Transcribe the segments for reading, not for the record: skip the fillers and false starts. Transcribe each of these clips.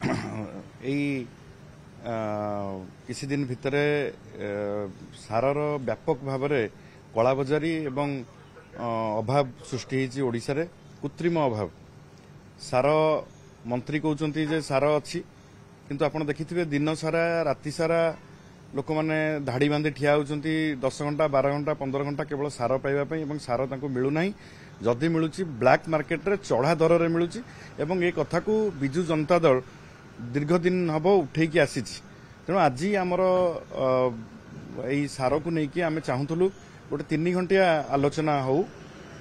एई किसी दिन भितर सारर व्यापक भाव में कलाबजारी एवं अभाव सृष्टि होती ओडिशा रे कृत्रिम अभाव सार मंत्री कहते जे सार अच्छी किंतु आपण देखिथिबे दिन सारा राति सारा लोक मैंने धाड़ी बांधि ठिया होती 10 घंटा 12 घंटा 15 घंटा केवल सार पाइबा सार मिलूना जदि मिलूची ब्लैक मार्केट रे चढ़ा दर रे मिलूची एवं ए कथा को बिजु जनता दल दीर्घ दिन हम उठेकी आसी तेणु आज आमर यही सार को लेकिन आम चाहूलु गोटे 3 घंटिया आलोचना हो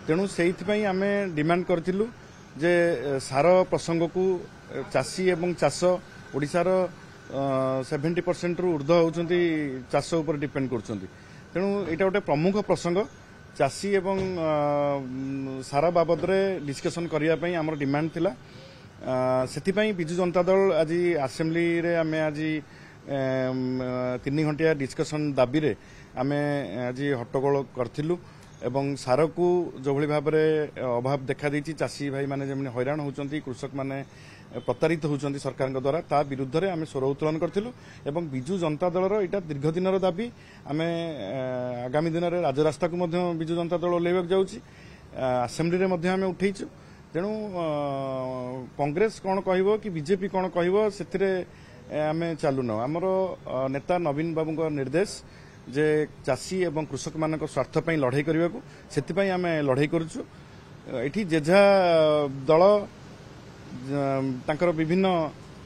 तेणु से आम डिमांड करूँ जे सार प्रसंग को चाषी एवं चाष ओडिशार 70% रु ऊर्ध्व होती चाष उपर डिपेंड कर तेणु यहाँ गोटे प्रमुख प्रसंग चाषी एवं सार बाबद डिस्कसन करने आमर डिमांड थिला से बिजु जनता दल आज आसेम्बली रे आम आज 3 घंटिया डिस्कसन दाबी रे आम आज हट्टगोल करूँ एवं सार को जो भाव में अभाव देखा देती चाषी भाई माने जमी हैरान होती कृषक माने प्रतारित होती सरकार द्वारा ता विरुद्ध रे आम स्वर उत्तोलन करूँ एवं बिजु जनता दलर यहाँ दीर्घ दिन दाबी आम आगामी दिन में राजरास्ता को बिजु जनता दल ओल्लैवाक जाऊँगी आसेम्बली रे आम उठेचु तेणु कांग्रेस कौन कह कि बीजेपी कौन कह से आम चलुन आमर नेता नवीन बाबू निर्देश जे चाषी एवं कृषक मान स्वार्थ लड़ाई करने को से आम लड़ाई करुचु ये जेझा दल तांकर विभिन्न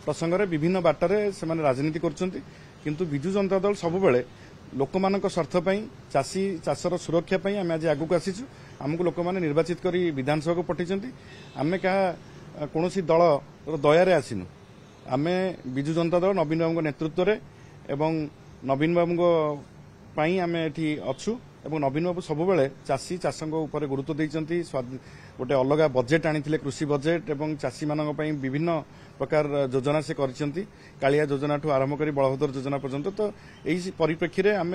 प्रसंग रे विभिन्न बाटरे से राजनीति करुछंती किंतु बिजु जनता दल सबुबले लोक मान स्वार्थ चाषी चाषर सुरक्षा आम आज आगू आसीचु आमको लोक मैंने निर्वाचित कर विधानसभा को पठेइछंती आमे क्या कौन दल दया आसीनु आम बिजु जनता दल नवीन बाबू नेतृत्व रे एवं नवीन बाबू आम एठी अच्छु एवं नवीन बाबू सबुबले चाषी चाषों उपर गुरुत्व देइछंती गोटे अलग बजेट आनी कृषि बजेट एवं चाषी मान विभिन्न प्रकार योजना से करिसेंती कालिया योजना ठू आरंभ कर बलभद्र योजना पर्यंत तो यही परिप्रेक्षी में आम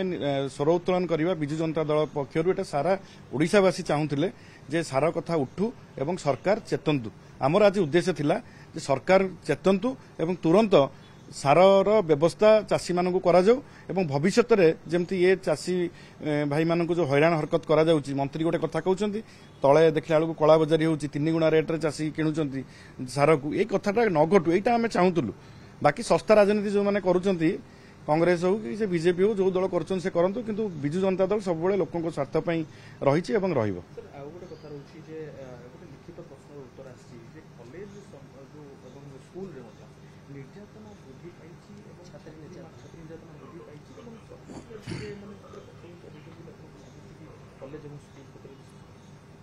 स्वर उत्तोलन करवा बिजु जनता दल पक्षर एटा सारा ओडिशावासी चाहूले जे सार कथा उठू एवं सरकार चेतंतु आमर आज उद्देश्य थिला जे सरकार चेतंतु एवं तुरंत सारर व्यवस्था चाषी मानू करा जाऊ एवं भविष्य में जमती ये चाषी भाई मानू जो हैरान हरकत करा जाउची मंत्री गोटे कथा कहउचंती तले देखला बेलू कला बजारी होची 3 गुणा रेट रे चाषी किणुचंती सार को ये कथाटा न घटू एटा आम चाहूलु बाकी सस्ता राजनीति जो मैंने करुचंती कांग्रेस हो कि बीजेपी हो जो दल कर से करंतु किंतु बिजु जनता दल सब लोकों स्वार्थ रही एवं रहिबो।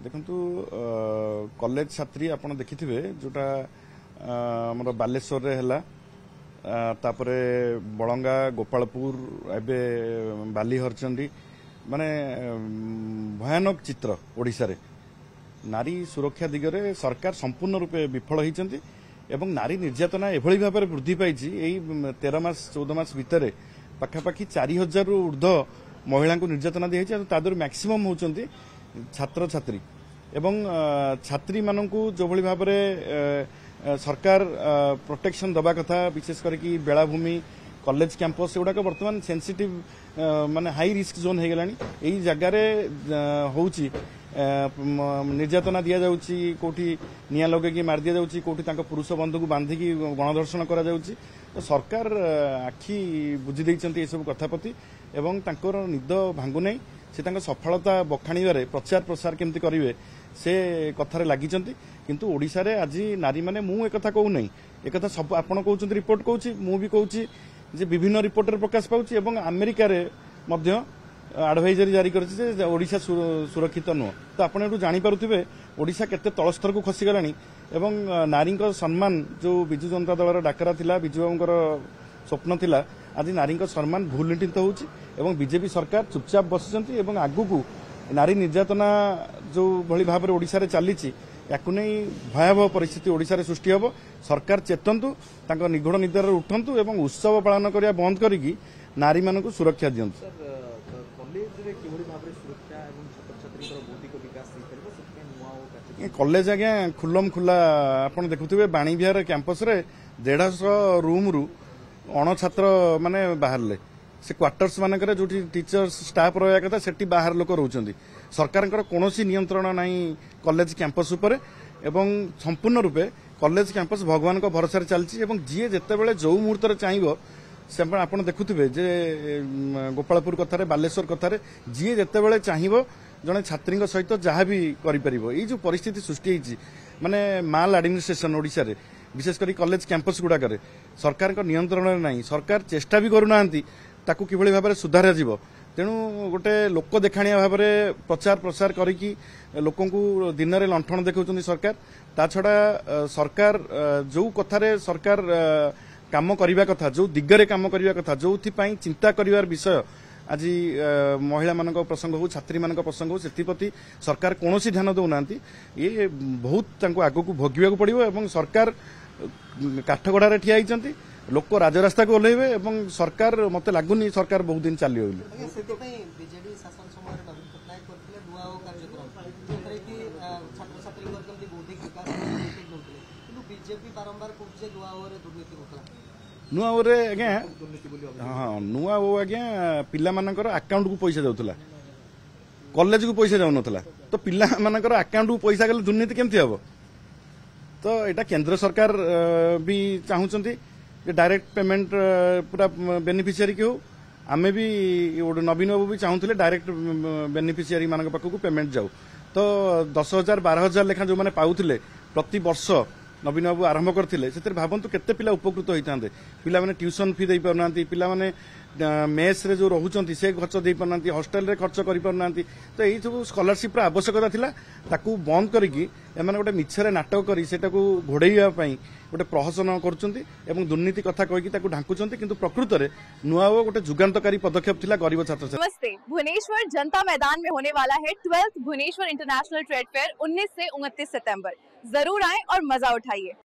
देखु कॉलेज छात्री आप देखिथे जोटा आमर बालेश्वर रे हैला तापरे बलंगा गोपालपुर एबे बाली हरचंडी माने भयानक चित्र ओडिशा रे नारी सुरक्षा दिगरे सरकार संपूर्ण रूपे विफल होती एवं नारी निर्यातना एभली भाव में वृद्धि पाई 13 मास 14 मास भितर पाखापाखि 4000 रु ऊर्ध्व महिला को निर्यातना दी जाए मैक्सिमम होती छात्र छात्री एवं छात्री मानू जो भाव में सरकार प्रोटेक्शन दबा कथा विशेष करके बेलाभूमि कॉलेज कैंपस एगुड़ाक बर्तमान सेंसिटिव माने हाई रिस्क जोन हो गलानी यही जगार होची निर्यातना दि जाउची कोठी निया लगे मार दि जाउची कोठी तांका पुरुष बंधु को बांधिकी गणदर्शन करा जाउची तो सरकार आखि बुझी दैछंती ए सब कथा प्रति एवं तांकर निद भांगु नै से तांका सफलता बखाणीबारे प्रचार प्रसार केमती करिवे से कथार लगिचंती किंतु ओडिशा रे आज नारी माने मु एक कथा कहू नै एक कथा सब आपण कहउचंती रिपोर्ट कहउची मु भी कहउची जे विभिन्न रिपोर्ट रे प्रकाश पाउची एवं अमेरिका रे मध्य एडवाइजरी जारी करछि जे ओडिशा सुरक्षित नुह तो आपण एटू जानि पारुथिबे ओडिशा केते तल स्तर को खसी गलानी एवं नारी सम्मान जो बिजु जनता दलर डाकरा थिला बिजु बाबूंकर स्वप्न थिला आज नारी सम्मान भूलुंठित होउची एवं बीजेपी सरकार चुपचाप बसिचंती एवं आगु को नारी निर्यातना जो भली भाव ओडिशा रे चलीची याकु नै भयावह परिस्थिति ओडिशा रे सृष्टि होबो सरकार चेतंतु तांको निगूढ़ निद्रार उठंतु एवं उत्सव पालन करिया बंद करिकी नारी मानकु सुरक्षा दियंतु। कॉलेज आज्ञा खुल्लम खुला आप देखुवे बाणी विहार कैंपस रे 150 रूम रु अण छात्र माने बाहरले से क्वार्टर्स मानकर जो टीचर्स स्टाफ रहा कथा से बाहर लोक रोचंदी सरकार कौन नियंत्रण नहीं कॉलेज कैंपस उपरे एवं संपूर्ण रूपे कॉलेज कैंपस भगवान को भरोसा चलती जी जिते जो मुहूर्त चाहिए से आप देखुवे जे गोपालपुर कथार बालेश्वर कथार जी जिते चाहिए जड़े छात्री सहित जहाँ भी कर जो परिस्थिति सृष्टि होती माने माल एडमिनिस्ट्रेशन ओडिशा रे विशेषकर कॉलेज कैंपस गुड़ाक सरकार नियंत्रण नहीं सरकार चेष्टा भी करूना ताकू किभली भाव सुधार जीव तेणु गोटे लोक देखाणिया भाव प्रचार प्रसार करिकी लोकों को दिन में लंठन देखा सरकार ता छड़ा सरकार जो कथार सरकार काम करने कथा जो दिगरे काम करने कथा जो चिंता करिवार विषय आज महिला मान प्रसंग हो छात्री मान प्रसंग हो से सरकार कौन ध्यान दौना ये बहुत आग को भोगवाक पड़ो सरकार काठगढ़ ठिया होती लोक राजरास्ता को ओह्लैबे एवं सरकार मत लगुनि सरकार बहुत दिन चलिए नुआ आज्ञा हाँ नुआ आज्ञा पिला मानकर अकाउंट को पैसा जाऊला कॉलेज को पैसा जाऊन तो पिला मानकर अकाउंट को पैसा गले दुर्नीति केमती हम तो यहाँ केंद्र सरकार भी चाहूँगी डायरेक्ट पेमेंट पूरा बेनिफिशियरी की हो आमे भी नवीन बाबू भी चाहूले डायरेक्ट बेनिफिशियरी मान पाखक पेमेंट जाऊ तो 10,000 12,000 लेखा जो मैंने पाऊले प्रति वर्ष नवीन बाबू आरंभ करते भावतु केते पिला उपकृत होते पिला माने ट्यूशन फी दे पारना पिला माने मेस रे जो रोचंती से खर्च दे पारना हॉस्टल रे खर्च करि पारना तो यही सब स्कॉलरशिप आवश्यकता थिला ताकू बंद करिकी एमाने गोटे मिछरे नाटक करी सेटाकू घोड़ेइया पई गोटे प्रहसन करुचंती एवं दुर्नीति कथा कहिकी ताकू ढांकुचंती किंतु प्रकृत रे नुआ गोटे जुगांतकारी पदक्षेप थिला गरीब छात्र छात्री। नमस्ते, भुवनेश्वर जनता मैदान में होने वाला है 12th Bhubaneswar international trade fair 19 से 29 सितंबर। जरूर आएं और मजा उठाइए।